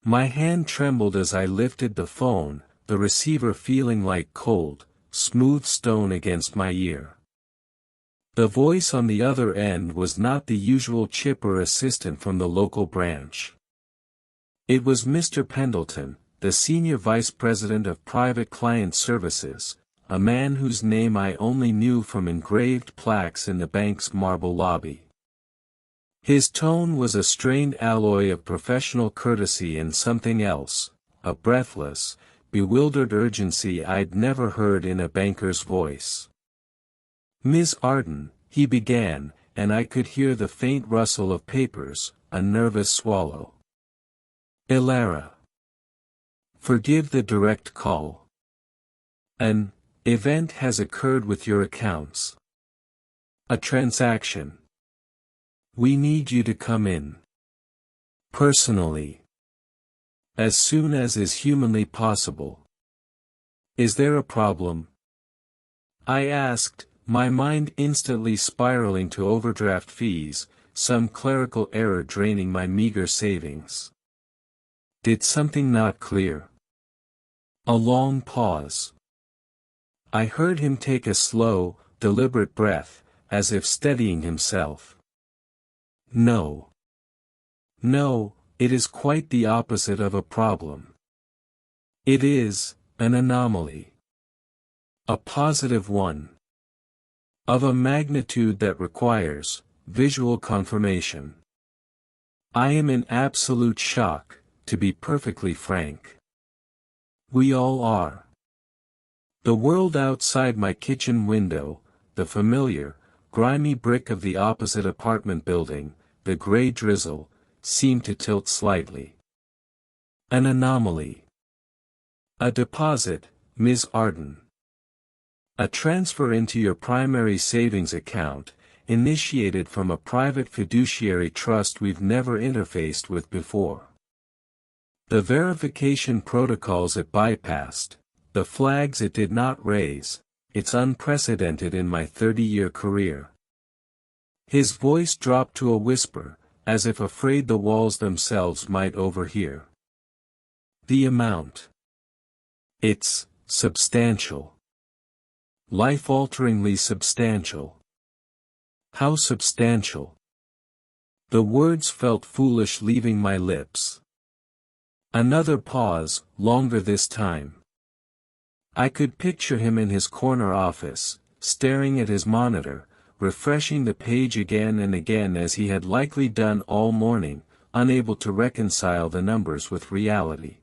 My hand trembled as I lifted the phone, the receiver feeling like cold, smooth stone against my ear. The voice on the other end was not the usual chipper assistant from the local branch. It was Mr. Pendleton, the Senior Vice President of Private Client Services, a man whose name I only knew from engraved plaques in the bank's marble lobby. His tone was a strained alloy of professional courtesy and something else, a breathless, bewildered urgency I'd never heard in a banker's voice. "Miss Arden," he began, and I could hear the faint rustle of papers, a nervous swallow. "Elara. Forgive the direct call. An event has occurred with your accounts. A transaction. We need you to come in. Personally. As soon as is humanly possible. Is there a problem?" I asked, my mind instantly spiraling to overdraft fees, some clerical error draining my meager savings. Did something not clear? A long pause. I heard him take a slow, deliberate breath, as if steadying himself. No. No, it is quite the opposite of a problem. It is an anomaly. A positive one. Of a magnitude that requires visual confirmation. I am in absolute shock, to be perfectly frank. We all are. The world outside my kitchen window, the familiar, grimy brick of the opposite apartment building, the gray drizzle, seemed to tilt slightly. An anomaly. A deposit, Ms. Arden. A transfer into your primary savings account, initiated from a private fiduciary trust we've never interfaced with before. The verification protocols it bypassed, the flags it did not raise, it's unprecedented in my 30-year career. His voice dropped to a whisper, as if afraid the walls themselves might overhear. The amount. It's substantial. Life-alteringly substantial. How substantial? The words felt foolish leaving my lips. Another pause, longer this time. I could picture him in his corner office, staring at his monitor, refreshing the page again and again as he had likely done all morning, unable to reconcile the numbers with reality.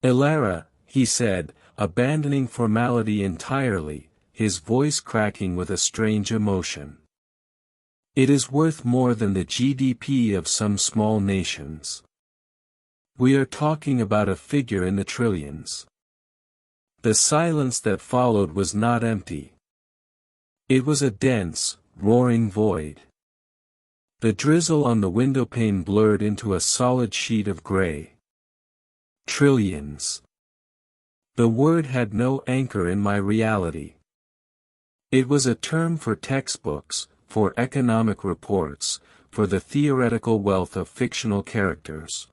"Elara," he said, abandoning formality entirely, his voice cracking with a strange emotion. "It is worth more than the GDP of some small nations. We are talking about a figure in the trillions." The silence that followed was not empty. It was a dense, roaring void. The drizzle on the windowpane blurred into a solid sheet of gray. Trillions. The word had no anchor in my reality. It was a term for textbooks, for economic reports, for the theoretical wealth of fictional characters.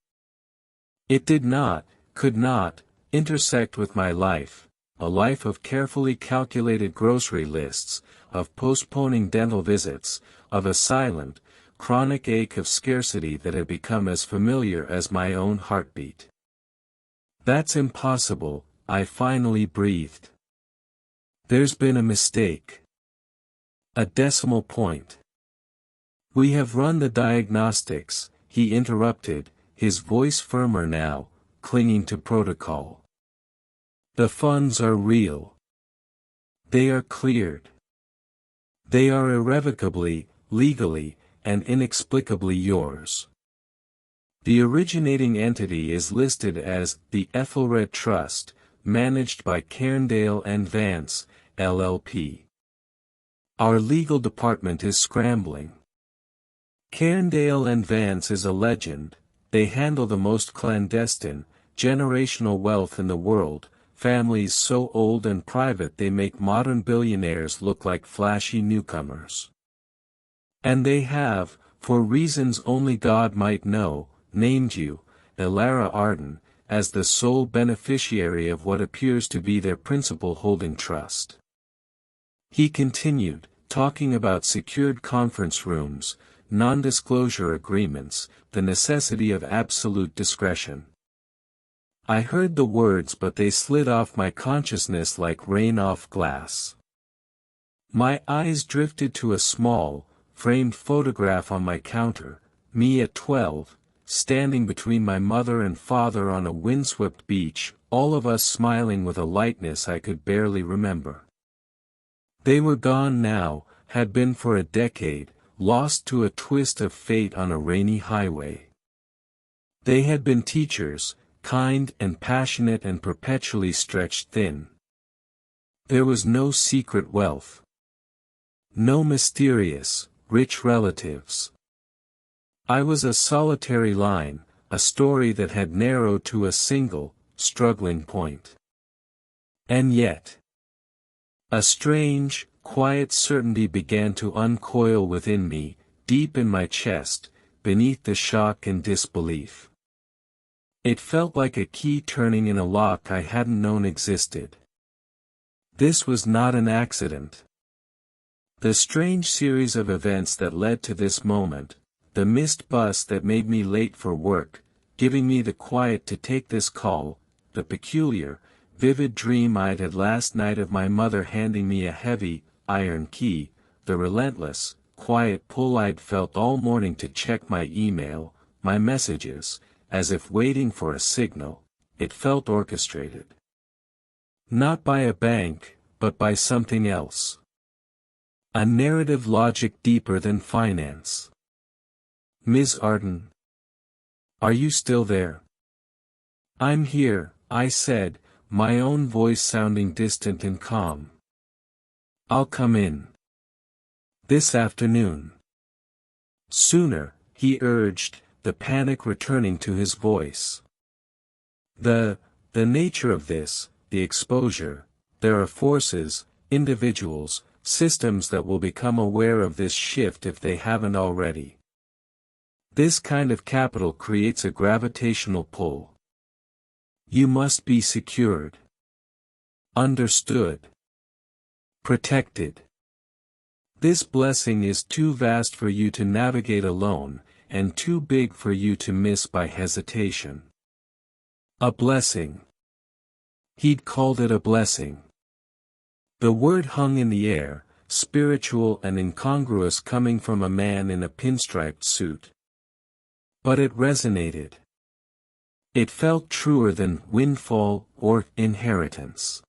It did not, could not, intersect with my life, a life of carefully calculated grocery lists, of postponing dental visits, of a silent, chronic ache of scarcity that had become as familiar as my own heartbeat. "That's impossible," I finally breathed. "There's been a mistake. A decimal point." "We have run the diagnostics," he interrupted, his voice firmer now, clinging to protocol. "The funds are real. They are cleared. They are irrevocably, legally, and inexplicably yours. The originating entity is listed as the Ethelred Trust, managed by Cairndale and Vance, LLP. Our legal department is scrambling. Cairndale and Vance is a legend, they handle the most clandestine, generational wealth in the world, families so old and private they make modern billionaires look like flashy newcomers. And they have, for reasons only God might know, named you, Elara Arden, as the sole beneficiary of what appears to be their principal holding trust. He continued, talking about secured conference rooms, non-disclosure agreements, the necessity of absolute discretion. I heard the words, but they slid off my consciousness like rain off glass. My eyes drifted to a small, framed photograph on my counter, me at 12, standing between my mother and father on a windswept beach, all of us smiling with a lightness I could barely remember. They were gone now, had been for a decade, lost to a twist of fate on a rainy highway. They had been teachers, kind and passionate and perpetually stretched thin. There was no secret wealth. No mysterious, rich relatives. I was a solitary line, a story that had narrowed to a single, struggling point. And yet, a strange, quiet certainty began to uncoil within me, deep in my chest, beneath the shock and disbelief. It felt like a key turning in a lock I hadn't known existed. This was not an accident. The strange series of events that led to this moment, the missed bus that made me late for work, giving me the quiet to take this call, the peculiar, vivid dream I'd had last night of my mother handing me a heavy, iron key, the relentless, quiet pull I'd felt all morning to check my email, my messages, as if waiting for a signal. It felt orchestrated. Not by a bank, but by something else. A narrative logic deeper than finance. Ms. Arden. Are you still there? I'm here, I said, my own voice sounding distant and calm. I'll come in. This afternoon. Sooner, he urged, the panic returning to his voice. The nature of this, the exposure, there are forces, individuals, systems that will become aware of this shift if they haven't already. This kind of capital creates a gravitational pull. You must be secured. Understood. Protected. This blessing is too vast for you to navigate alone, and too big for you to miss by hesitation. A blessing. He'd called it a blessing. The word hung in the air, spiritual and incongruous coming from a man in a pinstriped suit. But it resonated. It felt truer than windfall or inheritance.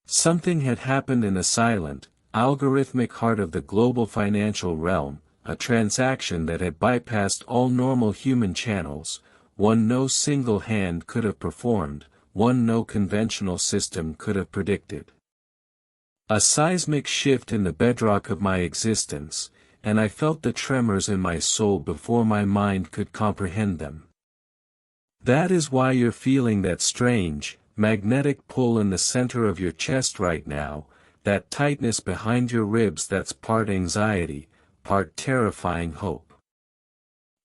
Something had happened in a silent, algorithmic heart of the global financial realm, a transaction that had bypassed all normal human channels, one no single hand could have performed, one no conventional system could have predicted. A seismic shift in the bedrock of my existence, and I felt the tremors in my soul before my mind could comprehend them. That is why you're feeling that strange, magnetic pull in the center of your chest right now, that tightness behind your ribs that's part anxiety, part terrifying hope.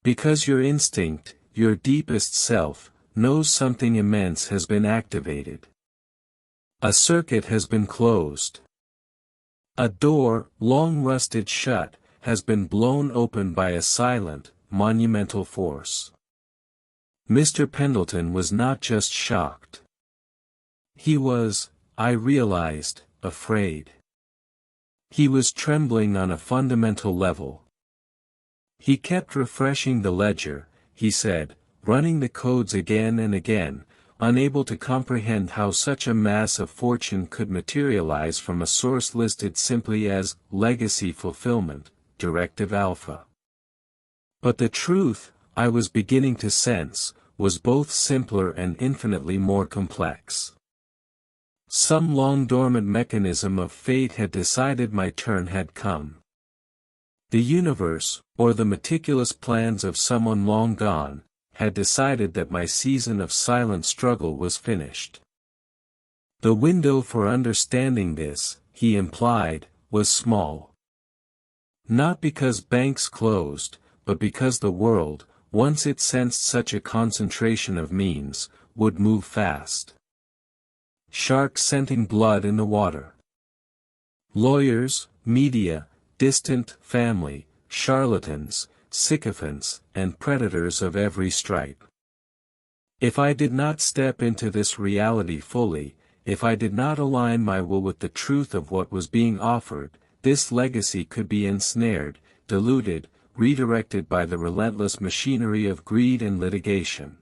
Because your instinct, your deepest self, knows something immense has been activated. A circuit has been closed. A door, long rusted shut, has been blown open by a silent, monumental force. Mr. Pendleton was not just shocked. He was, I realized, afraid. He was trembling on a fundamental level. He kept refreshing the ledger, he said, running the codes again and again, unable to comprehend how such a mass of fortune could materialize from a source listed simply as Legacy Fulfillment, Directive Alpha. But the truth, I was beginning to sense, was both simpler and infinitely more complex. Some long-dormant mechanism of fate had decided my turn had come. The universe, or the meticulous plans of someone long gone, had decided that my season of silent struggle was finished. The window for understanding this, he implied, was small. Not because banks closed, but because the world, once it sensed such a concentration of means, would move fast. Sharks scenting blood in the water. Lawyers, media, distant family, charlatans, sycophants, and predators of every stripe. If I did not step into this reality fully, if I did not align my will with the truth of what was being offered, this legacy could be ensnared, diluted, redirected by the relentless machinery of greed and litigation.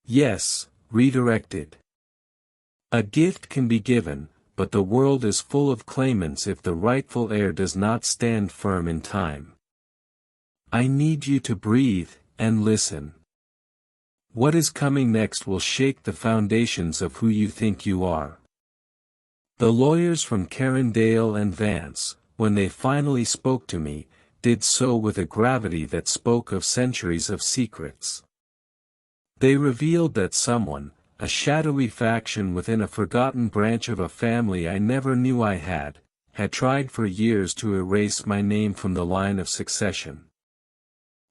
Yes, redirected. A gift can be given, but the world is full of claimants if the rightful heir does not stand firm in time. I need you to breathe, and listen. What is coming next will shake the foundations of who you think you are. The lawyers from Carindale and Vance, when they finally spoke to me, did so with a gravity that spoke of centuries of secrets. They revealed that someone, a shadowy faction within a forgotten branch of a family I never knew I had tried for years to erase my name from the line of succession.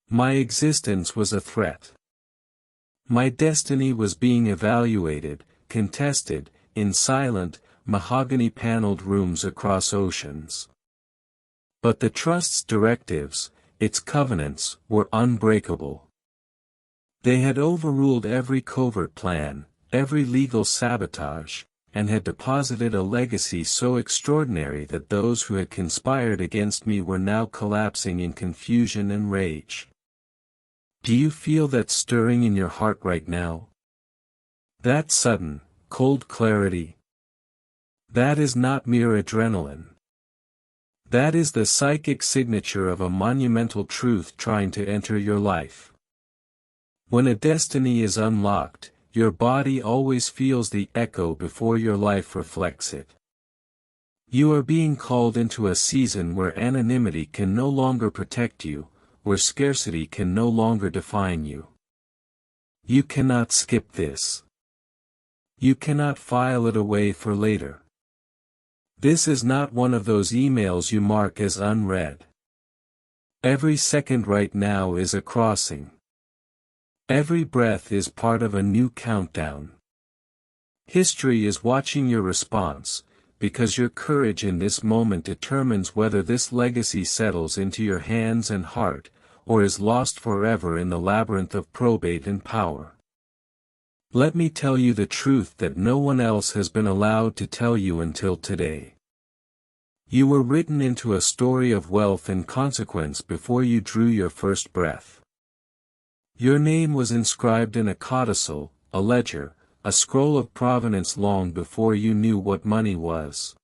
My existence was a threat. My destiny was being evaluated, contested, in silent, mahogany-paneled rooms across oceans. But the trust's directives, its covenants, were unbreakable. They had overruled every covert plan, every legal sabotage, and had deposited a legacy so extraordinary that those who had conspired against me were now collapsing in confusion and rage. Do you feel that stirring in your heart right now? That sudden, cold clarity? That is not mere adrenaline. That is the psychic signature of a monumental truth trying to enter your life. When a destiny is unlocked, your body always feels the echo before your life reflects it. You are being called into a season where anonymity can no longer protect you, where scarcity can no longer define you. You cannot skip this. You cannot file it away for later. This is not one of those emails you mark as unread. Every second right now is a crossing. Every breath is part of a new countdown. History is watching your response, because your courage in this moment determines whether this legacy settles into your hands and heart, or is lost forever in the labyrinth of probate and power. Let me tell you the truth that no one else has been allowed to tell you until today. You were written into a story of wealth and consequence before you drew your first breath. Your name was inscribed in a codicil, a ledger, a scroll of provenance long before you knew what money was.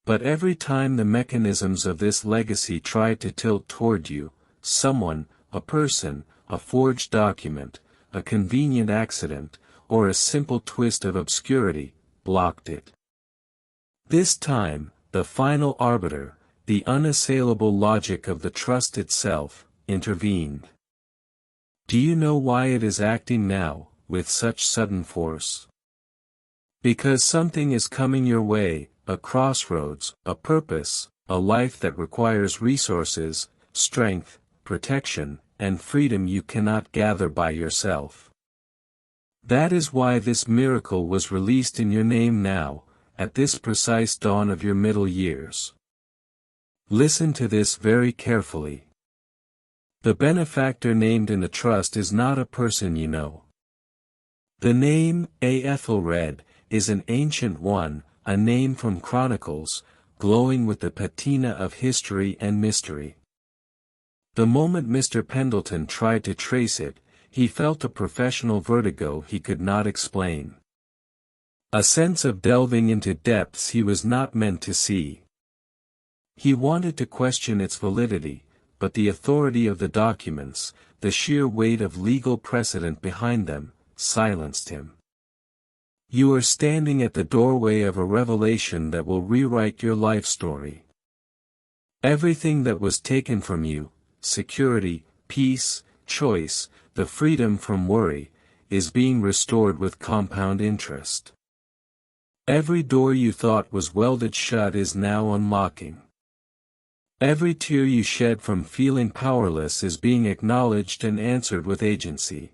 But every time the mechanisms of this legacy tried to tilt toward you, someone, a person, a forged document, a convenient accident, or a simple twist of obscurity, blocked it. This time, the final arbiter, the unassailable logic of the trust itself, intervened. Do you know why it is acting now, with such sudden force? Because something is coming your way, a crossroads, a purpose, a life that requires resources, strength, protection, and freedom you cannot gather by yourself. That is why this miracle was released in your name now, at this precise dawn of your middle years. Listen to this very carefully. The benefactor named in the trust is not a person you know. The name, A. Ethelred, is an ancient one, a name from Chronicles, glowing with the patina of history and mystery. The moment Mr. Pendleton tried to trace it, he felt a professional vertigo he could not explain. A sense of delving into depths he was not meant to see. He wanted to question its validity, but the authority of the documents, the sheer weight of legal precedent behind them, silenced him. You are standing at the doorway of a revelation that will rewrite your life story. Everything that was taken from you, security, peace, choice, the freedom from worry, is being restored with compound interest. Every door you thought was welded shut is now unlocking. Every tear you shed from feeling powerless is being acknowledged and answered with agency.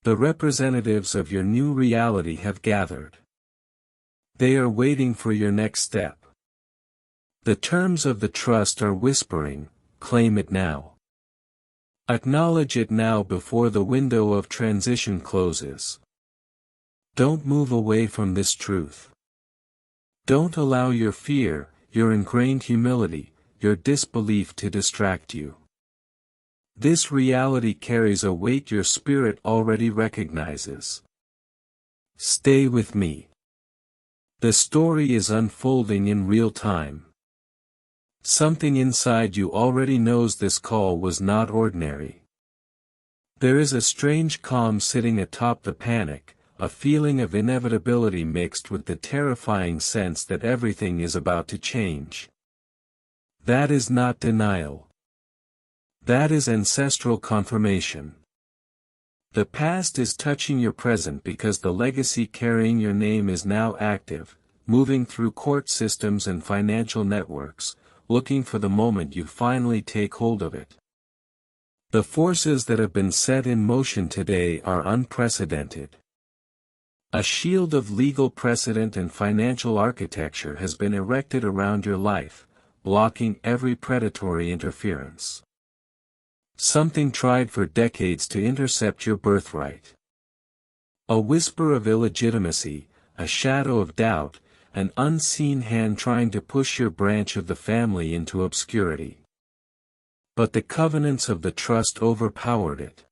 The representatives of your new reality have gathered. They are waiting for your next step. The terms of the trust are whispering, claim it now. Acknowledge it now before the window of transition closes. Don't move away from this truth. Don't allow your fear, your ingrained humility, your disbelief to distract you. This reality carries a weight your spirit already recognizes. Stay with me. The story is unfolding in real time. Something inside you already knows this call was not ordinary. There is a strange calm sitting atop the panic, a feeling of inevitability mixed with the terrifying sense that everything is about to change. That is not denial. That is ancestral confirmation. The past is touching your present because the legacy carrying your name is now active, moving through court systems and financial networks, looking for the moment you finally take hold of it. The forces that have been set in motion today are unprecedented. A shield of legal precedent and financial architecture has been erected around your life, blocking every predatory interference. Something tried for decades to intercept your birthright. A whisper of illegitimacy, a shadow of doubt, an unseen hand trying to push your branch of the family into obscurity. But the covenants of the trust overpowered it.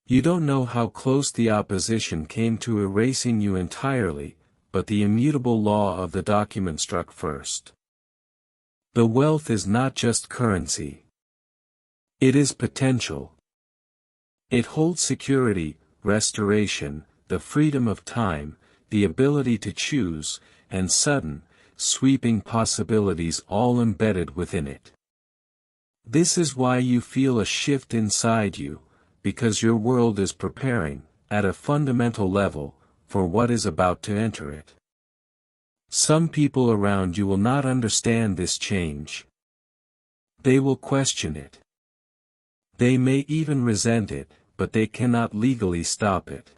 You don't know how close the opposition came to erasing you entirely, but the immutable law of the document struck first. The wealth is not just currency. It is potential. It holds security, restoration, the freedom of time, the ability to choose, and sudden, sweeping possibilities all embedded within it. This is why you feel a shift inside you, because your world is preparing, at a fundamental level, for what is about to enter it. Some people around you will not understand this change. They will question it. They may even resent it, but they cannot legally stop it.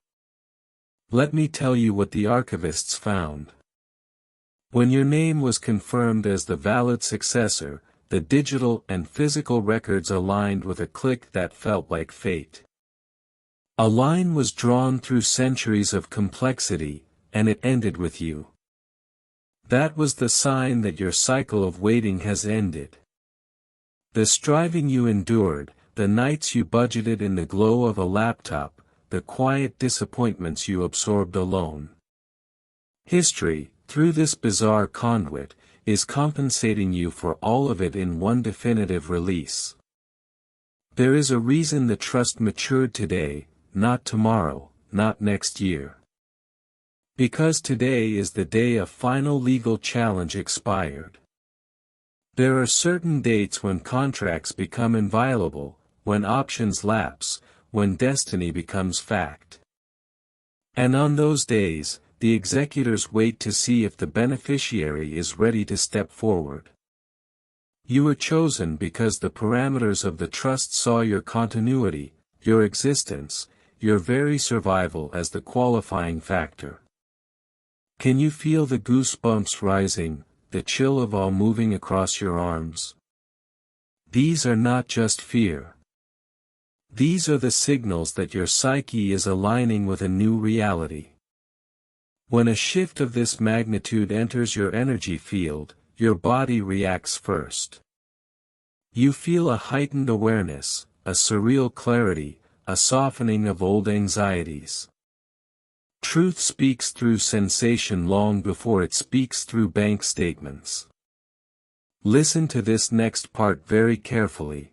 Let me tell you what the archivists found. When your name was confirmed as the valid successor, the digital and physical records aligned with a click that felt like fate. A line was drawn through centuries of complexity, and it ended with you. That was the sign that your cycle of waiting has ended. The striving you endured, the nights you budgeted in the glow of a laptop, the quiet disappointments you absorbed alone. History, through this bizarre conduit, is compensating you for all of it in one definitive release. There is a reason the trust matured today, not tomorrow, not next year. Because today is the day a final legal challenge expired. There are certain dates when contracts become inviolable, when options lapse, when destiny becomes fact. And on those days, the executors wait to see if the beneficiary is ready to step forward. You were chosen because the parameters of the trust saw your continuity, your existence, your very survival as the qualifying factor. Can you feel the goosebumps rising, the chill of awe moving across your arms? These are not just fear. These are the signals that your psyche is aligning with a new reality. When a shift of this magnitude enters your energy field, your body reacts first. You feel a heightened awareness, a surreal clarity, a softening of old anxieties. Truth speaks through sensation long before it speaks through bank statements. Listen to this next part very carefully.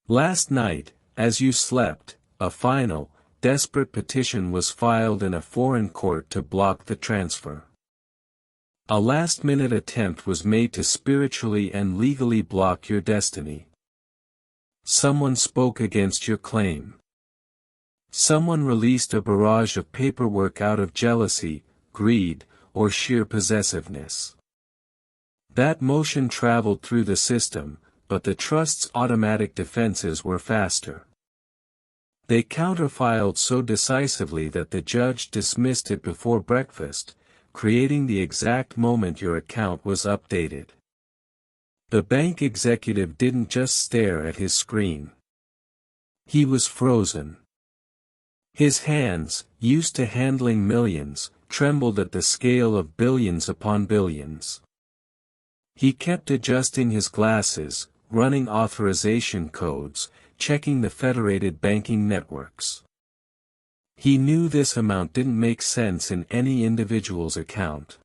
Last night, as you slept, a final, desperate petition was filed in a foreign court to block the transfer. A last-minute attempt was made to spiritually and legally block your destiny. Someone spoke against your claim. Someone released a barrage of paperwork out of jealousy, greed, or sheer possessiveness. That motion traveled through the system, but the trust's automatic defenses were faster. They counterfiled so decisively that the judge dismissed it before breakfast, creating the exact moment your account was updated. The bank executive didn't just stare at his screen. He was frozen. His hands, used to handling millions, trembled at the scale of billions upon billions. He kept adjusting his glasses, running authorization codes, checking the federated banking networks. He knew this amount didn't make sense in any individual's account.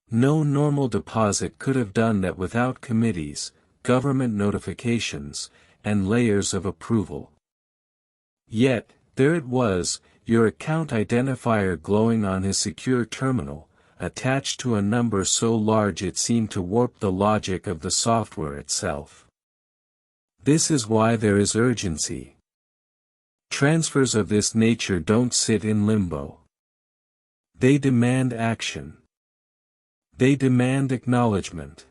No normal deposit could have done that without committees, government notifications, and layers of approval. Yet, there it was, your account identifier glowing on his secure terminal, attached to a number so large it seemed to warp the logic of the software itself. This is why there is urgency. Transfers of this nature don't sit in limbo. They demand action. They demand acknowledgement.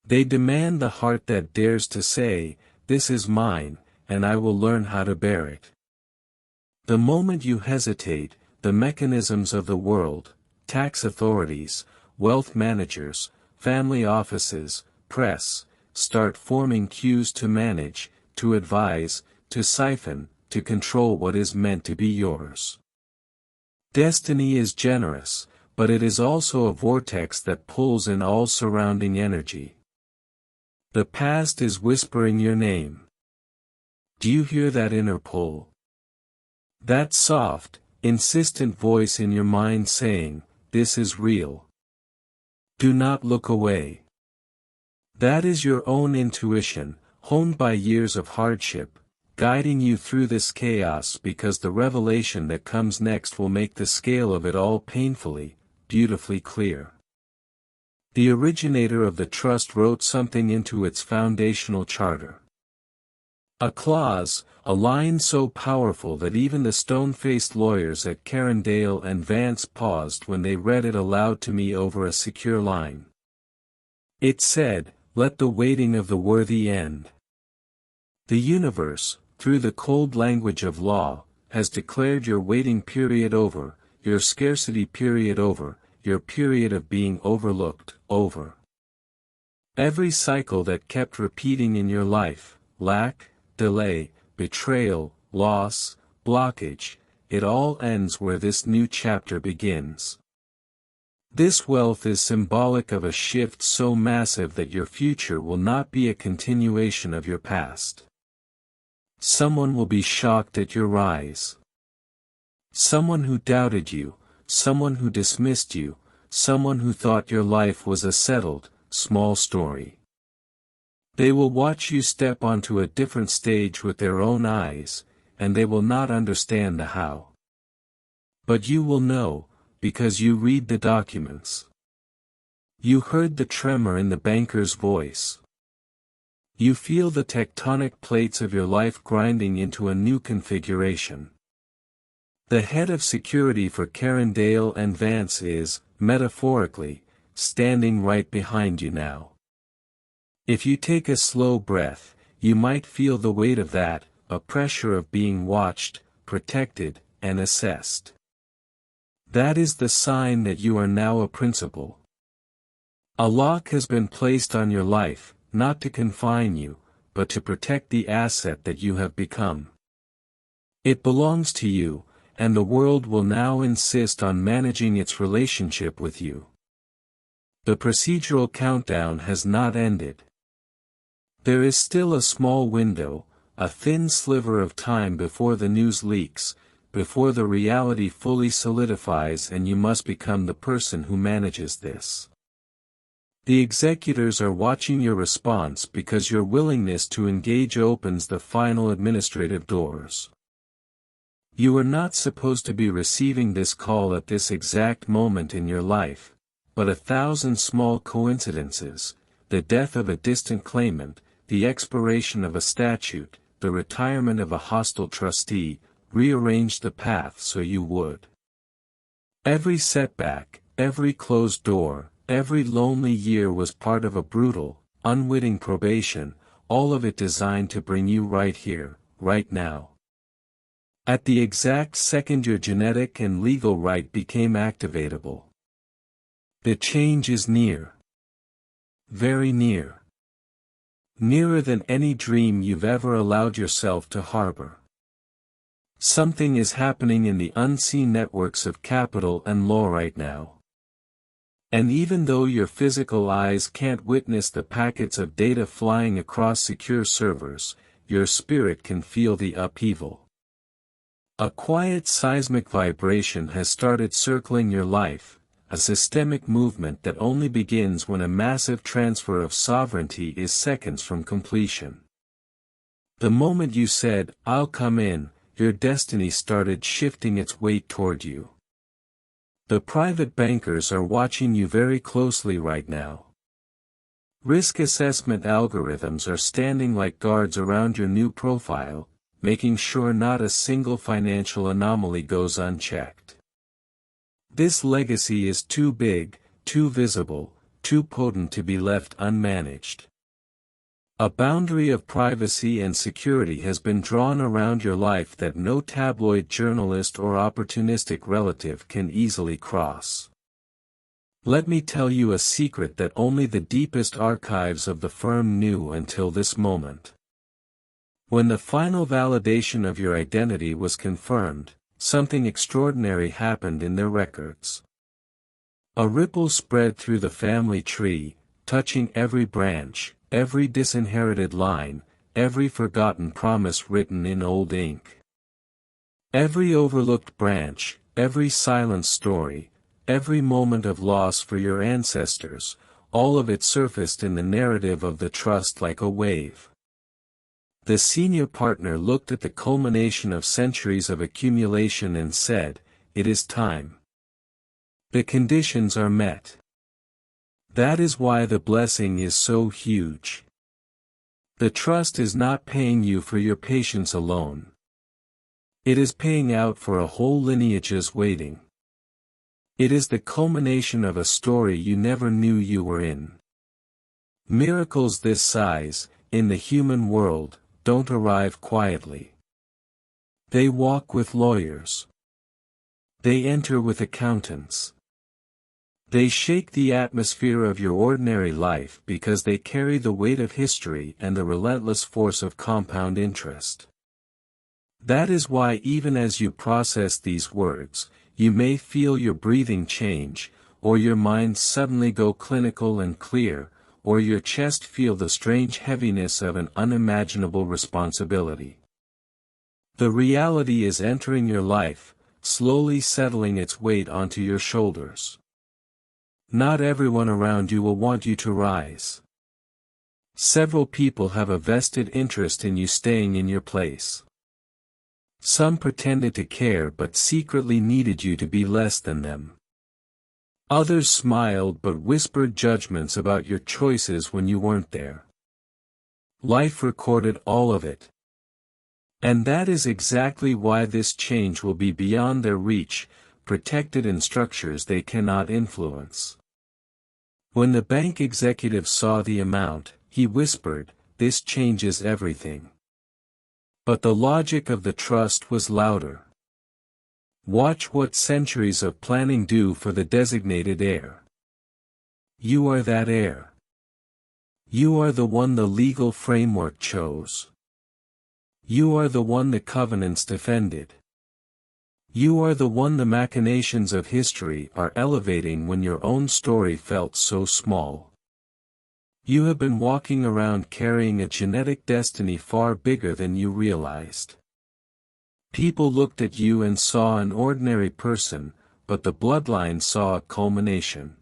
They demand the heart that dares to say, "This is mine, and I will learn how to bear it." The moment you hesitate, the mechanisms of the world, tax authorities, wealth managers, family offices, press, start forming queues to manage, to advise, to siphon, to control what is meant to be yours. Destiny is generous, but it is also a vortex that pulls in all surrounding energy. The past is whispering your name. Do you hear that inner pull? That soft, insistent voice in your mind saying, "This is real. Do not look away." That is your own intuition, honed by years of hardship, guiding you through this chaos because the revelation that comes next will make the scale of it all painfully, beautifully clear. The originator of the trust wrote something into its foundational charter. A clause, a line so powerful that even the stone-faced lawyers at Carindale and Vance paused when they read it aloud to me over a secure line. It said, "Let the waiting of the worthy end." The universe, through the cold language of law, has declared your waiting period over, your scarcity period over, your period of being overlooked, over. Every cycle that kept repeating in your life, lack, delay, betrayal, loss, blockage, it all ends where this new chapter begins. This wealth is symbolic of a shift so massive that your future will not be a continuation of your past. Someone will be shocked at your rise. Someone who doubted you, someone who dismissed you, someone who thought your life was a settled, small story. They will watch you step onto a different stage with their own eyes, and they will not understand the how. But you will know, because you read the documents. You heard the tremor in the banker's voice. You feel the tectonic plates of your life grinding into a new configuration. The head of security for Carindale and Vance is, metaphorically, standing right behind you now. If you take a slow breath, you might feel the weight of that, a pressure of being watched, protected, and assessed. That is the sign that you are now a principal. A lock has been placed on your life, not to confine you, but to protect the asset that you have become. It belongs to you, and the world will now insist on managing its relationship with you. The procedural countdown has not ended. There is still a small window, a thin sliver of time before the news leaks, before the reality fully solidifies, and you must become the person who manages this. The executors are watching your response because your willingness to engage opens the final administrative doors. You are not supposed to be receiving this call at this exact moment in your life, but 1,000 small coincidences, the death of a distant claimant, the expiration of a statute, the retirement of a hostile trustee, rearranged the path so you would. Every setback, every closed door, Every lonely year was part of a brutal, unwitting probation, all of it designed to bring you right here, right now. At the exact second your genetic and legal right became activatable. The change is near. Very near. Nearer than any dream you've ever allowed yourself to harbor. Something is happening in the unseen networks of capital and law right now. And even though your physical eyes can't witness the packets of data flying across secure servers, your spirit can feel the upheaval. A quiet seismic vibration has started circling your life, a systemic movement that only begins when a massive transfer of sovereignty is seconds from completion. The moment you said, "I'll come in," your destiny started shifting its weight toward you. The private bankers are watching you very closely right now. Risk assessment algorithms are standing like guards around your new profile, making sure not a single financial anomaly goes unchecked. This legacy is too big, too visible, too potent to be left unmanaged. A boundary of privacy and security has been drawn around your life that no tabloid journalist or opportunistic relative can easily cross. Let me tell you a secret that only the deepest archives of the firm knew until this moment. When the final validation of your identity was confirmed, something extraordinary happened in their records. A ripple spread through the family tree, touching every branch, every disinherited line, every forgotten promise written in old ink. Every overlooked branch, every silent story, every moment of loss for your ancestors, all of it surfaced in the narrative of the trust like a wave. The senior partner looked at the culmination of centuries of accumulation and said, "It is time. The conditions are met." That is why the blessing is so huge. The trust is not paying you for your patience alone. It is paying out for a whole lineage's waiting. It is the culmination of a story you never knew you were in. Miracles this size, in the human world, don't arrive quietly. They walk with lawyers. They enter with accountants. They shake the atmosphere of your ordinary life because they carry the weight of history and the relentless force of compound interest. That is why even as you process these words, you may feel your breathing change, or your mind suddenly go clinical and clear, or your chest feel the strange heaviness of an unimaginable responsibility. The reality is entering your life, slowly settling its weight onto your shoulders. Not everyone around you will want you to rise. Several people have a vested interest in you staying in your place. Some pretended to care but secretly needed you to be less than them. Others smiled but whispered judgments about your choices when you weren't there. Life recorded all of it. And that is exactly why this change will be beyond their reach, protected in structures they cannot influence. When the bank executive saw the amount, he whispered, "This changes everything." But the logic of the trust was louder. Watch what centuries of planning do for the designated heir. You are that heir. You are the one the legal framework chose. You are the one the covenants defended. You are the one the machinations of history are elevating when your own story felt so small. You have been walking around carrying a genetic destiny far bigger than you realized. People looked at you and saw an ordinary person, but the bloodline saw a culmination.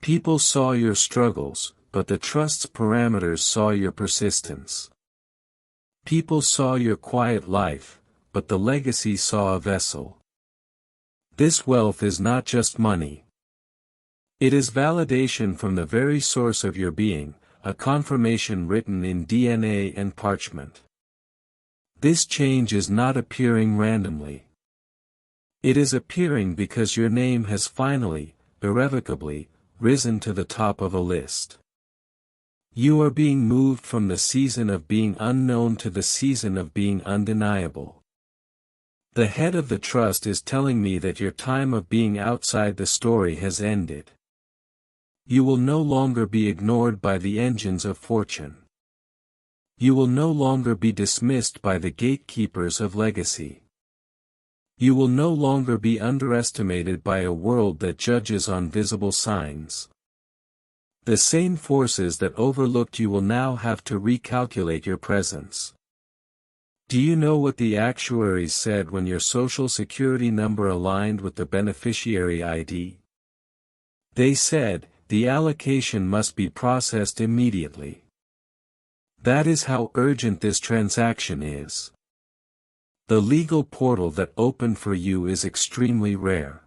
People saw your struggles, but the trust's parameters saw your persistence. People saw your quiet life, but the legacy saw a vessel. This wealth is not just money. It is validation from the very source of your being, a confirmation written in DNA and parchment. This change is not appearing randomly. It is appearing because your name has finally, irrevocably, risen to the top of a list. You are being moved from the season of being unknown to the season of being undeniable. The head of the trust is telling me that your time of being outside the story has ended. You will no longer be ignored by the engines of fortune. You will no longer be dismissed by the gatekeepers of legacy. You will no longer be underestimated by a world that judges on visible signs. The same forces that overlooked you will now have to recalculate your presence. Do you know what the actuaries said when your social security number aligned with the beneficiary ID? They said, the allocation must be processed immediately. That is how urgent this transaction is. The legal portal that opened for you is extremely rare.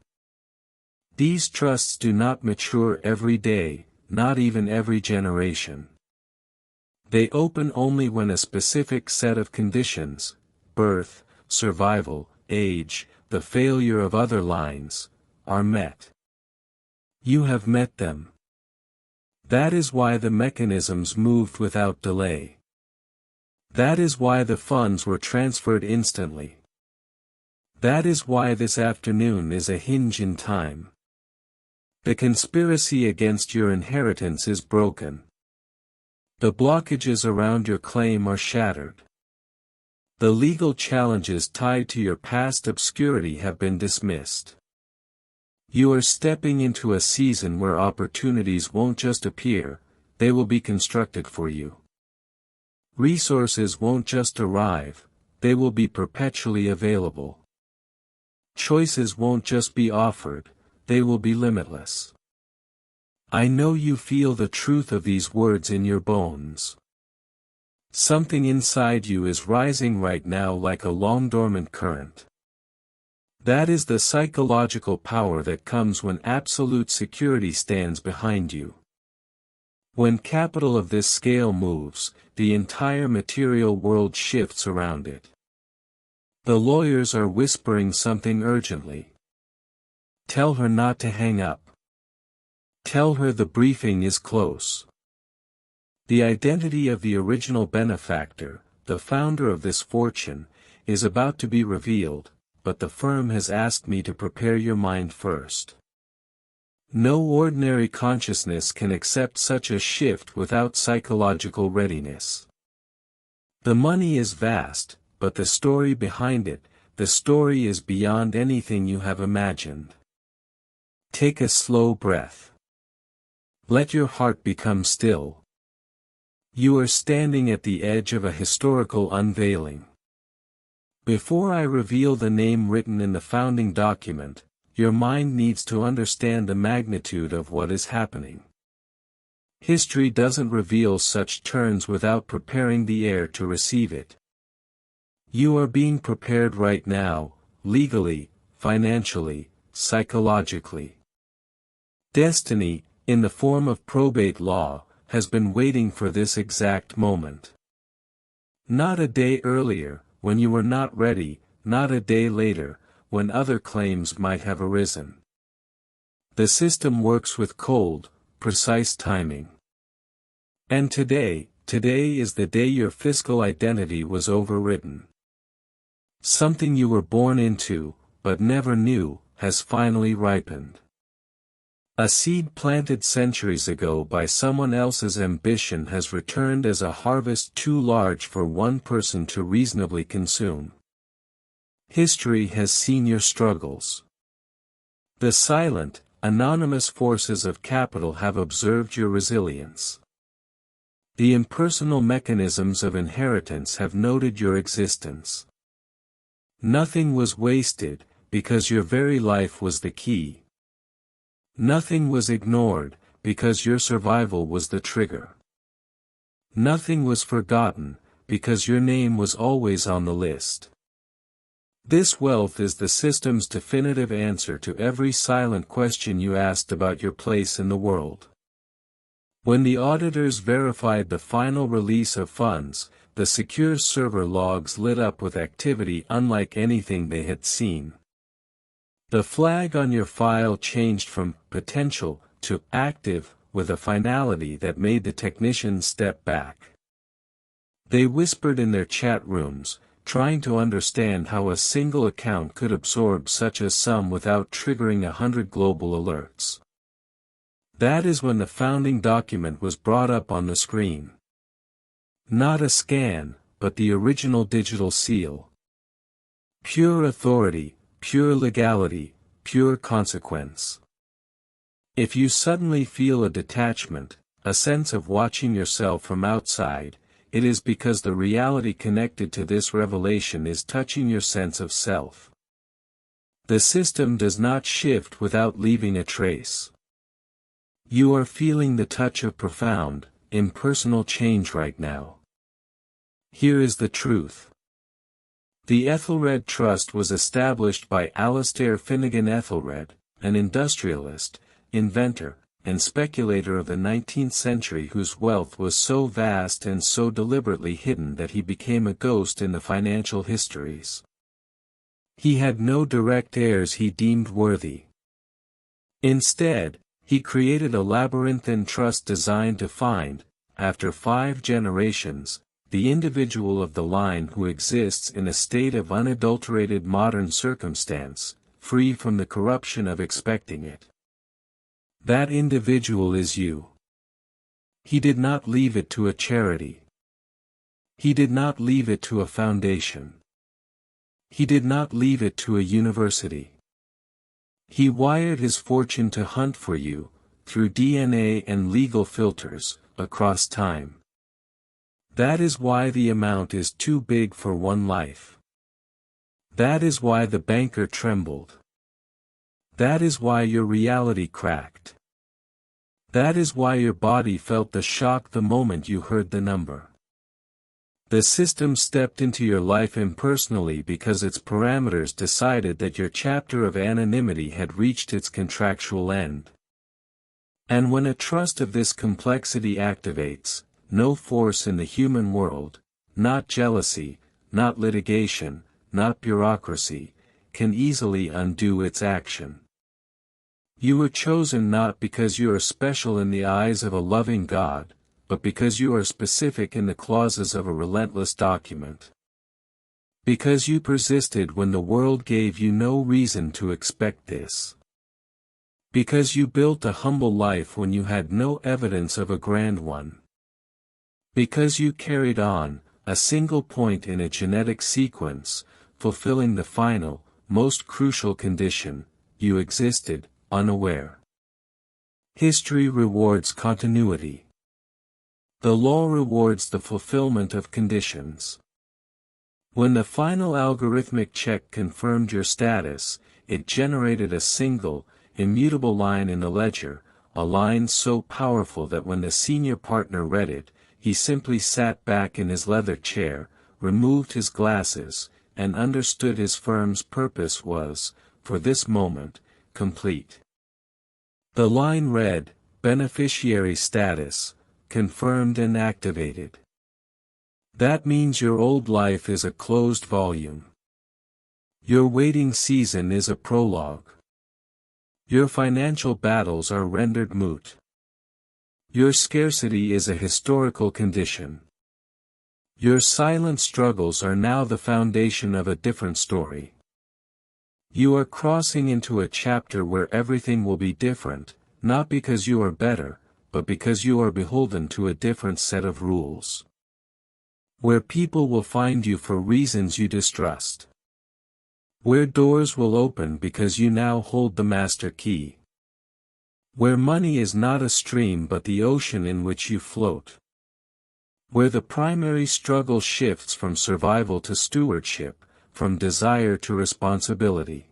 These trusts do not mature every day, not even every generation. They open only when a specific set of conditions, birth, survival, age, the failure of other lines, are met. You have met them. That is why the mechanisms moved without delay. That is why the funds were transferred instantly. That is why this afternoon is a hinge in time. The conspiracy against your inheritance is broken. The blockages around your claim are shattered. The legal challenges tied to your past obscurity have been dismissed. You are stepping into a season where opportunities won't just appear, they will be constructed for you. Resources won't just arrive, they will be perpetually available. Choices won't just be offered, they will be limitless. I know you feel the truth of these words in your bones. Something inside you is rising right now like a long-dormant current. That is the psychological power that comes when absolute security stands behind you. When capital of this scale moves, the entire material world shifts around it. The lawyers are whispering something urgently. Tell her not to hang up. Tell her the briefing is close. The identity of the original benefactor, the founder of this fortune, is about to be revealed, but the firm has asked me to prepare your mind first. No ordinary consciousness can accept such a shift without psychological readiness. The money is vast, but the story behind it, the story is beyond anything you have imagined. Take a slow breath. Let your heart become still. You are standing at the edge of a historical unveiling. Before I reveal the name written in the founding document, your mind needs to understand the magnitude of what is happening. History doesn't reveal such turns without preparing the air to receive it. You are being prepared right now, legally, financially, psychologically. Destiny, in the form of probate law, has been waiting for this exact moment. Not a day earlier, when you were not ready, not a day later, when other claims might have arisen. The system works with cold, precise timing. And today is the day your fiscal identity was overwritten. Something you were born into, but never knew, has finally ripened. A seed planted centuries ago by someone else's ambition has returned as a harvest too large for one person to reasonably consume. History has seen your struggles. The silent, anonymous forces of capital have observed your resilience. The impersonal mechanisms of inheritance have noted your existence. Nothing was wasted, because your very life was the key. Nothing was ignored, because your survival was the trigger. Nothing was forgotten, because your name was always on the list. This wealth is the system's definitive answer to every silent question you asked about your place in the world. When the auditors verified the final release of funds, the secure server logs lit up with activity unlike anything they had seen. The flag on your file changed from potential to active, with a finality that made the technicians step back. They whispered in their chat rooms, trying to understand how a single account could absorb such a sum without triggering 100 global alerts. That is when the founding document was brought up on the screen. Not a scan, but the original digital seal. Pure authority, pure legality, pure consequence. If you suddenly feel a detachment, a sense of watching yourself from outside, it is because the reality connected to this revelation is touching your sense of self. The system does not shift without leaving a trace. You are feeling the touch of profound, impersonal change right now. Here is the truth. The Ethelred Trust was established by Alastair Finnegan Ethelred, an industrialist, inventor, and speculator of the 19th century whose wealth was so vast and so deliberately hidden that he became a ghost in the financial histories. He had no direct heirs he deemed worthy. Instead, he created a labyrinthine trust designed to find, after 5 generations, the individual of the line who exists in a state of unadulterated modern circumstance, free from the corruption of expecting it. That individual is you. He did not leave it to a charity. He did not leave it to a foundation. He did not leave it to a university. He wired his fortune to hunt for you, through DNA and legal filters, across time. That is why the amount is too big for one life. That is why the banker trembled. That is why your reality cracked. That is why your body felt the shock the moment you heard the number. The system stepped into your life impersonally because its parameters decided that your chapter of anonymity had reached its contractual end. And when a trust of this complexity activates, no force in the human world, not jealousy, not litigation, not bureaucracy, can easily undo its action. You were chosen not because you are special in the eyes of a loving God, but because you are specific in the clauses of a relentless document. Because you persisted when the world gave you no reason to expect this. Because you built a humble life when you had no evidence of a grand one. Because you carried on, a single point in a genetic sequence, fulfilling the final, most crucial condition, you existed, unaware. History rewards continuity. The law rewards the fulfillment of conditions. When the final algorithmic check confirmed your status, it generated a single, immutable line in the ledger, a line so powerful that when the senior partner read it, he simply sat back in his leather chair, removed his glasses, and understood his firm's purpose was, for this moment, complete. The line read, beneficiary status, confirmed and activated. That means your old life is a closed volume. Your waiting season is a prologue. Your financial battles are rendered moot. Your scarcity is a historical condition. Your silent struggles are now the foundation of a different story. You are crossing into a chapter where everything will be different, not because you are better, but because you are beholden to a different set of rules. Where people will find you for reasons you distrust. Where doors will open because you now hold the master key. Where money is not a stream but the ocean in which you float. Where the primary struggle shifts from survival to stewardship, from desire to responsibility.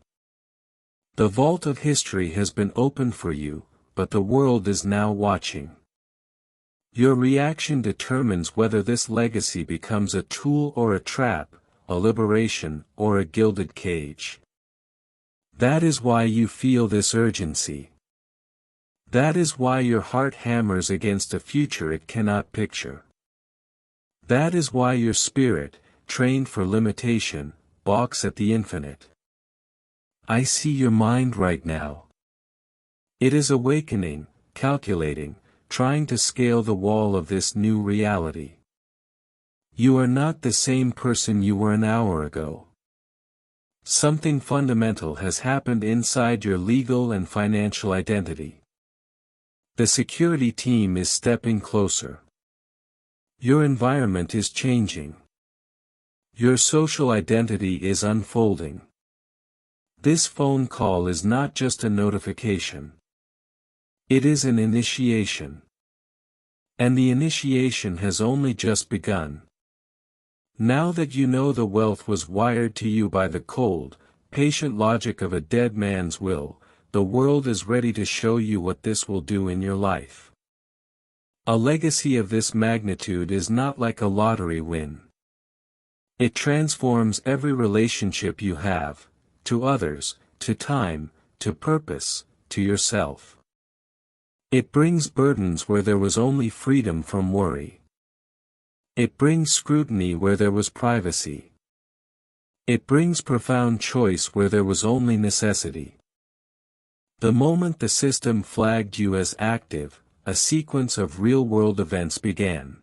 The vault of history has been opened for you, but the world is now watching. Your reaction determines whether this legacy becomes a tool or a trap, a liberation or a gilded cage. That is why you feel this urgency. That is why your heart hammers against a future it cannot picture. That is why your spirit, trained for limitation, balks at the infinite. I see your mind right now. It is awakening, calculating, trying to scale the wall of this new reality. You are not the same person you were an hour ago. Something fundamental has happened inside your legal and financial identity. The security team is stepping closer. Your environment is changing. Your social identity is unfolding. This phone call is not just a notification. It is an initiation. And the initiation has only just begun. Now that you know the wealth was wired to you by the cold, patient logic of a dead man's will, the world is ready to show you what this will do in your life. A legacy of this magnitude is not like a lottery win. It transforms every relationship you have, to others, to time, to purpose, to yourself. It brings burdens where there was only freedom from worry. It brings scrutiny where there was privacy. It brings profound choice where there was only necessity. The moment the system flagged you as active, a sequence of real-world events began.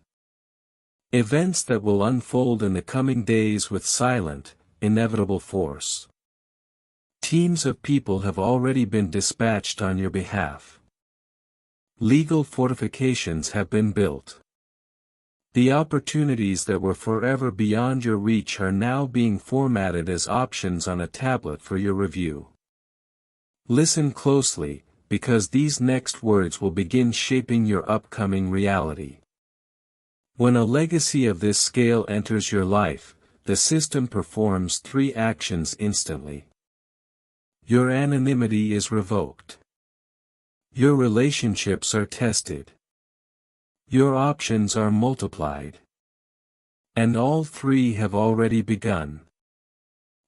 Events that will unfold in the coming days with silent, inevitable force. Teams of people have already been dispatched on your behalf. Legal fortifications have been built. The opportunities that were forever beyond your reach are now being formatted as options on a tablet for your review. Listen closely, because these next words will begin shaping your upcoming reality. When a legacy of this scale enters your life, the system performs 3 actions instantly. Your anonymity is revoked. Your relationships are tested. Your options are multiplied. And all 3 have already begun.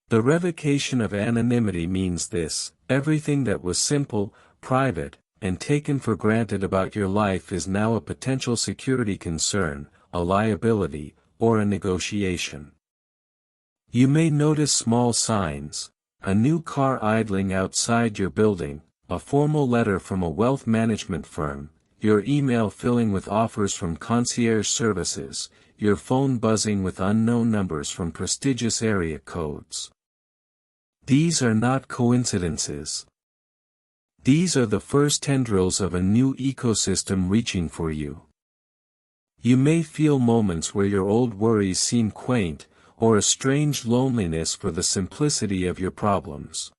The revocation of anonymity means this: everything that was simple, private, and taken for granted about your life is now a potential security concern, a liability, or a negotiation. You may notice small signs: a new car idling outside your building, a formal letter from a wealth management firm, your email filling with offers from concierge services, your phone buzzing with unknown numbers from prestigious area codes. These are not coincidences. These are the first tendrils of a new ecosystem reaching for you. You may feel moments where your old worries seem quaint, or a strange loneliness for the simplicity of your problems.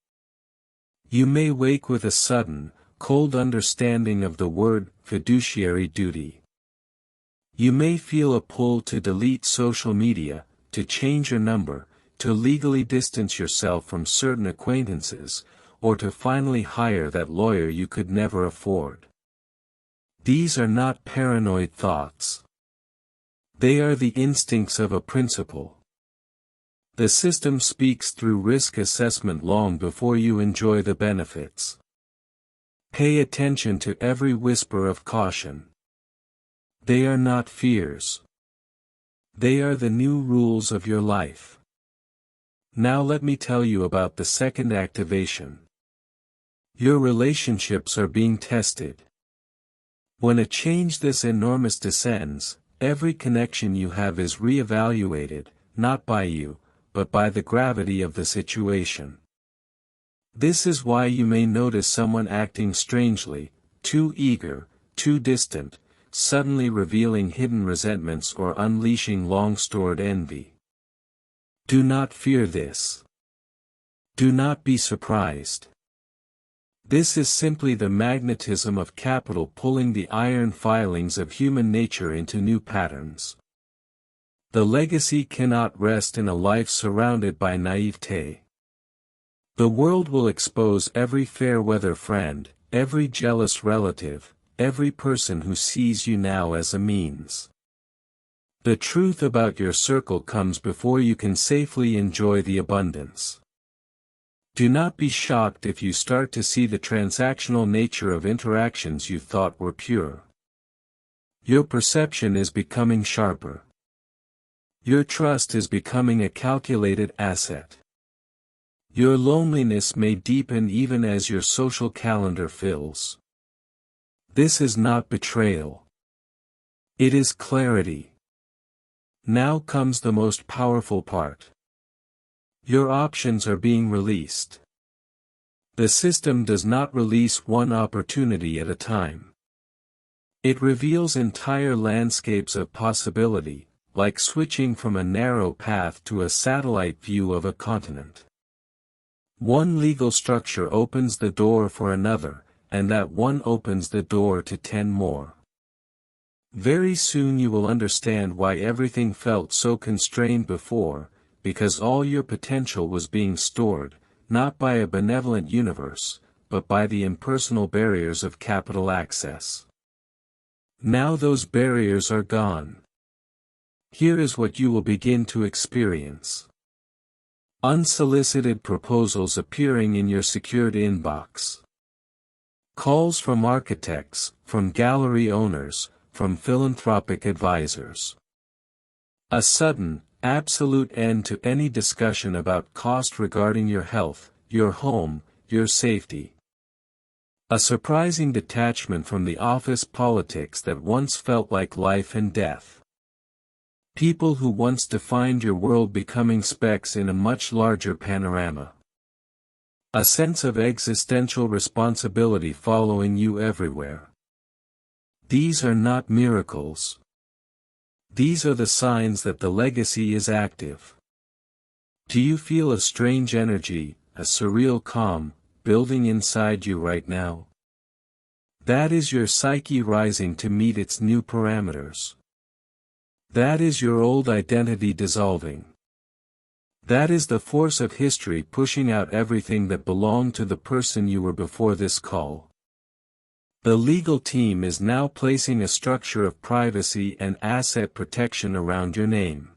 You may wake with a sudden, cold understanding of the word fiduciary duty. You may feel a pull to delete social media, to change your number, to legally distance yourself from certain acquaintances, or to finally hire that lawyer you could never afford. These are not paranoid thoughts. They are the instincts of a principle. The system speaks through risk assessment long before you enjoy the benefits. Pay attention to every whisper of caution. They are not fears. They are the new rules of your life. Now let me tell you about the second activation. Your relationships are being tested. When a change this enormous descends, every connection you have is re-evaluated, not by you, but by the gravity of the situation. This is why you may notice someone acting strangely, too eager, too distant, suddenly revealing hidden resentments or unleashing long-stored envy. Do not fear this. Do not be surprised. This is simply the magnetism of capital pulling the iron filings of human nature into new patterns. The legacy cannot rest in a life surrounded by naivete. The world will expose every fair-weather friend, every jealous relative, every person who sees you now as a means. The truth about your circle comes before you can safely enjoy the abundance. Do not be shocked if you start to see the transactional nature of interactions you thought were pure. Your perception is becoming sharper. Your trust is becoming a calculated asset. Your loneliness may deepen even as your social calendar fills. This is not betrayal. It is clarity. Now comes the most powerful part. Your options are being released. The system does not release one opportunity at a time. It reveals entire landscapes of possibility, like switching from a narrow path to a satellite view of a continent. One legal structure opens the door for another, and that one opens the door to 10 more. Very soon you will understand why everything felt so constrained before, because all your potential was being stored, not by a benevolent universe, but by the impersonal barriers of capital access. Now those barriers are gone. Here is what you will begin to experience. Unsolicited proposals appearing in your secured inbox. Calls from architects, from gallery owners, from philanthropic advisors. A sudden, absolute end to any discussion about cost regarding your health, your home, your safety. A surprising detachment from the office politics that once felt like life and death. People who once defined your world becoming specks in a much larger panorama. A sense of existential responsibility following you everywhere. These are not miracles. These are the signs that the legacy is active. Do you feel a strange energy, a surreal calm, building inside you right now? That is your psyche rising to meet its new parameters. That is your old identity dissolving. That is the force of history pushing out everything that belonged to the person you were before this call. The legal team is now placing a structure of privacy and asset protection around your name.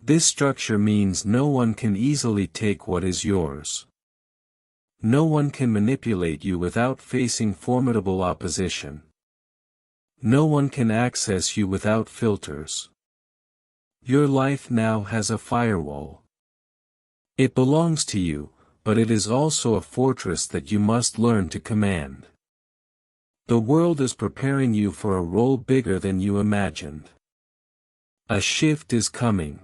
This structure means no one can easily take what is yours. No one can manipulate you without facing formidable opposition. No one can access you without filters. Your life now has a firewall. It belongs to you, but it is also a fortress that you must learn to command. The world is preparing you for a role bigger than you imagined. A shift is coming.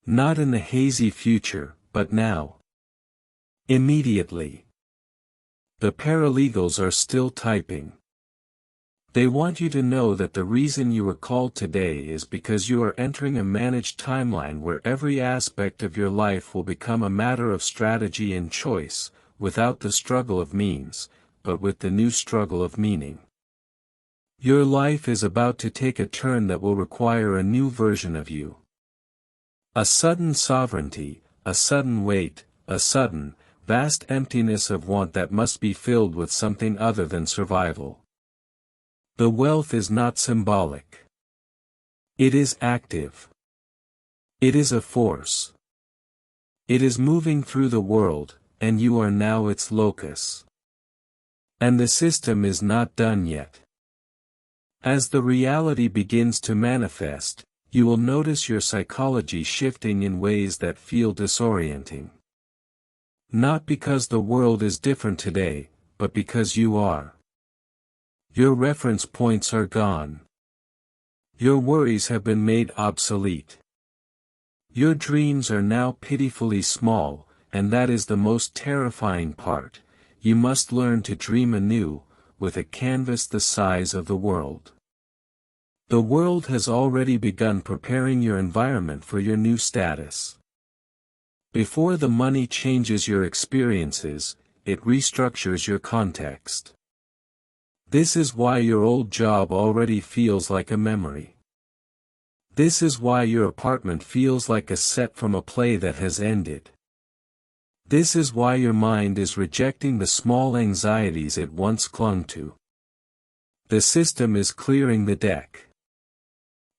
Not in the hazy future, but now. Immediately. The paralegals are still typing. They want you to know that the reason you were called today is because you are entering a managed timeline where every aspect of your life will become a matter of strategy and choice, without the struggle of means, but with the new struggle of meaning. Your life is about to take a turn that will require a new version of you. A sudden sovereignty, a sudden weight, a sudden, vast emptiness of want that must be filled with something other than survival. The wealth is not symbolic. It is active. It is a force. It is moving through the world, and you are now its locus. And the system is not done yet. As the reality begins to manifest, you will notice your psychology shifting in ways that feel disorienting. Not because the world is different today, but because you are. Your reference points are gone. Your worries have been made obsolete. Your dreams are now pitifully small, and that is the most terrifying part. You must learn to dream anew, with a canvas the size of the world. The world has already begun preparing your environment for your new status. Before the money changes your experiences, it restructures your context. This is why your old job already feels like a memory. This is why your apartment feels like a set from a play that has ended. This is why your mind is rejecting the small anxieties it once clung to. The system is clearing the deck.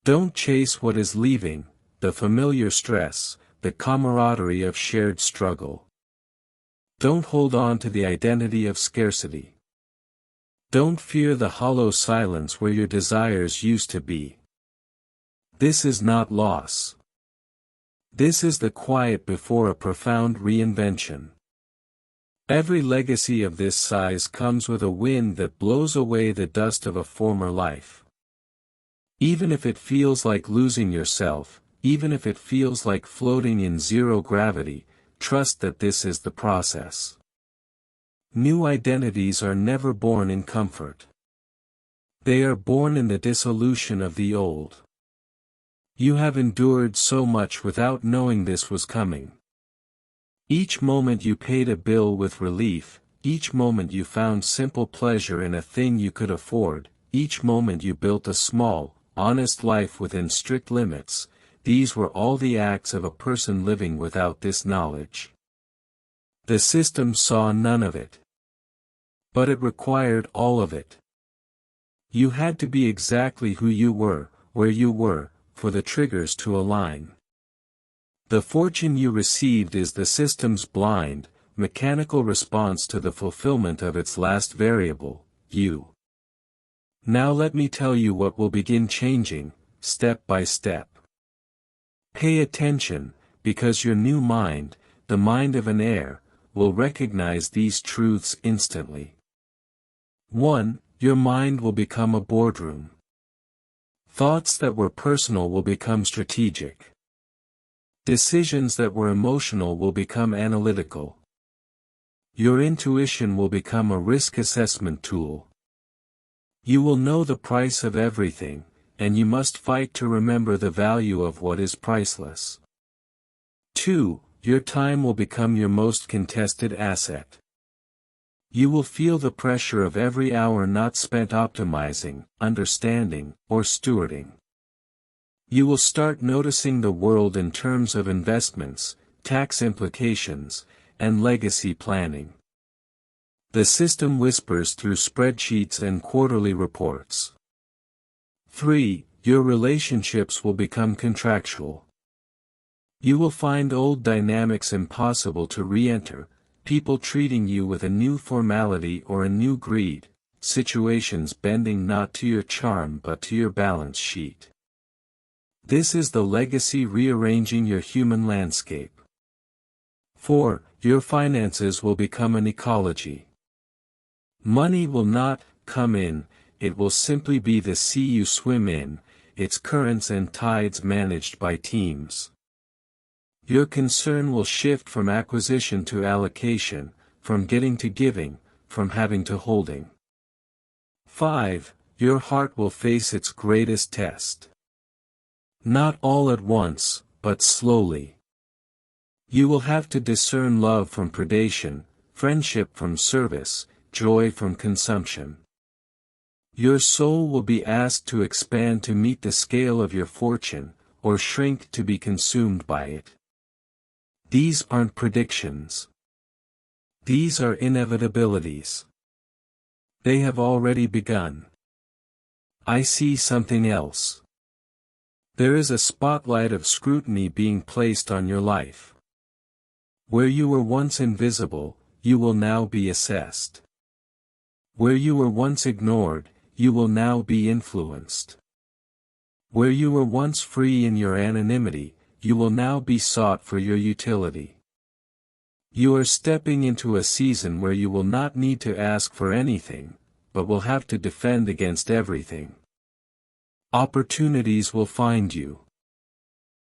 Don't chase what is leaving, the familiar stress, the camaraderie of shared struggle. Don't hold on to the identity of scarcity. Don't fear the hollow silence where your desires used to be. This is not loss. This is the quiet before a profound reinvention. Every legacy of this size comes with a wind that blows away the dust of a former life. Even if it feels like losing yourself, even if it feels like floating in zero gravity, trust that this is the process. New identities are never born in comfort. They are born in the dissolution of the old. You have endured so much without knowing this was coming. Each moment you paid a bill with relief, each moment you found simple pleasure in a thing you could afford, each moment you built a small, honest life within strict limits, these were all the acts of a person living without this knowledge. The system saw none of it. But it required all of it. You had to be exactly who you were, where you were, for the triggers to align. The fortune you received is the system's blind, mechanical response to the fulfillment of its last variable, you. Now let me tell you what will begin changing, step by step. Pay attention, because your new mind, the mind of an heir, will recognize these truths instantly. 1. Your mind will become a boardroom. Thoughts that were personal will become strategic. Decisions that were emotional will become analytical. Your intuition will become a risk assessment tool. You will know the price of everything, and you must fight to remember the value of what is priceless. 2. Your time will become your most contested asset. You will feel the pressure of every hour not spent optimizing, understanding, or stewarding. You will start noticing the world in terms of investments, tax implications, and legacy planning. The system whispers through spreadsheets and quarterly reports. 3. Your relationships will become contractual. You will find old dynamics impossible to re-enter, people treating you with a new formality or a new greed, situations bending not to your charm but to your balance sheet. This is the legacy rearranging your human landscape. 4. Your finances will become an ecology. Money will not come in, it will simply be the sea you swim in, its currents and tides managed by teams. Your concern will shift from acquisition to allocation, from getting to giving, from having to holding. 5. Your heart will face its greatest test. Not all at once, but slowly. You will have to discern love from predation, friendship from service, joy from consumption. Your soul will be asked to expand to meet the scale of your fortune, or shrink to be consumed by it. These aren't predictions. These are inevitabilities. They have already begun. I see something else. There is a spotlight of scrutiny being placed on your life. Where you were once invisible, you will now be assessed. Where you were once ignored, you will now be influenced. Where you were once free in your anonymity, you will now be sought for your utility. You are stepping into a season where you will not need to ask for anything, but will have to defend against everything. Opportunities will find you.